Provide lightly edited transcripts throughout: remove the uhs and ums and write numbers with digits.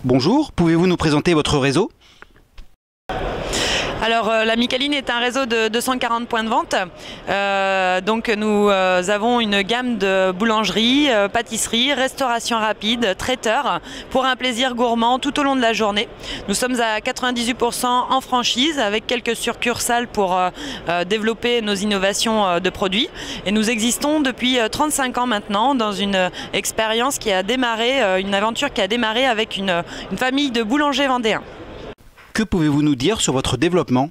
Bonjour, pouvez-vous nous présenter votre réseau ? Alors la Micaline est un réseau de 240 points de vente. Donc nous avons une gamme de boulangeries, pâtisseries, restauration rapide, traiteurs pour un plaisir gourmand tout au long de la journée. Nous sommes à 98% en franchise avec quelques succursales pour développer nos innovations de produits. Et nous existons depuis 35 ans maintenant dans une expérience qui a démarré, une aventure qui a démarré avec une famille de boulangers vendéens. Que pouvez-vous nous dire sur votre développement ?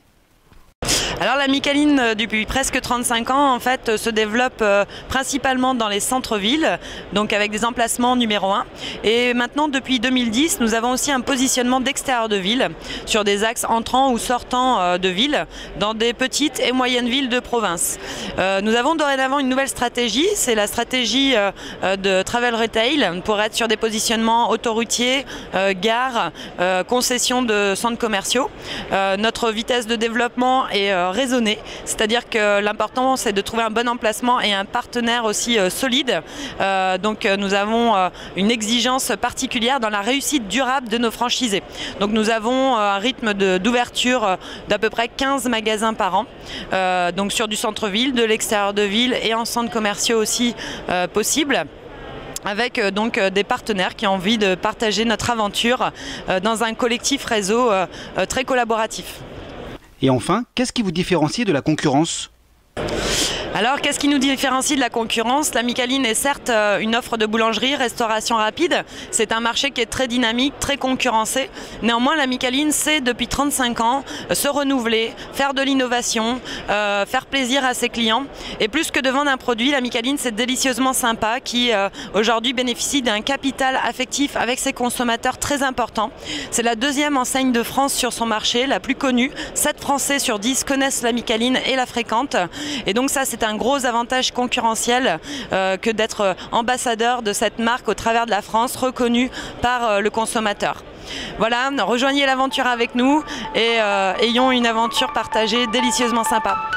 Alors la Micaline, depuis presque 35 ans, en fait, se développe principalement dans les centres-villes, donc avec des emplacements numéro 1. Et maintenant, depuis 2010, nous avons aussi un positionnement d'extérieur de ville, sur des axes entrants ou sortants de ville, dans des petites et moyennes villes de province. Nous avons dorénavant une nouvelle stratégie, c'est la stratégie de Travel Retail, pour être sur des positionnements autoroutiers, gares, concessions de centres commerciaux. Notre vitesse de développement est raisonnée, c'est-à-dire que l'important c'est de trouver un bon emplacement et un partenaire aussi solide. Donc nous avons une exigence particulière dans la réussite durable de nos franchisés. Donc nous avons un rythme d'ouverture d'à peu près 15 magasins par an, donc sur du centre-ville, de l'extérieur de ville et en centres commerciaux aussi possible, avec donc des partenaires qui ont envie de partager notre aventure dans un collectif réseau très collaboratif. Et enfin, qu'est-ce qui vous différencie de la concurrence ? Alors, qu'est-ce qui nous différencie de la concurrence ? La Micaline est certes une offre de boulangerie, restauration rapide. C'est un marché qui est très dynamique, très concurrencé. Néanmoins, la Micaline sait depuis 35 ans se renouveler, faire de l'innovation, faire plaisir à ses clients. Et plus que de vendre un produit, la Micaline, c'est délicieusement sympa qui aujourd'hui bénéficie d'un capital affectif avec ses consommateurs très important. C'est la deuxième enseigne de France sur son marché, la plus connue. 7 Français sur 10 connaissent la Micaline et la fréquentent. Et donc ça, c'est un gros avantage concurrentiel que d'être ambassadeur de cette marque au travers de la France, reconnue par le consommateur. Voilà, rejoignez l'aventure avec nous et ayons une aventure partagée délicieusement sympa.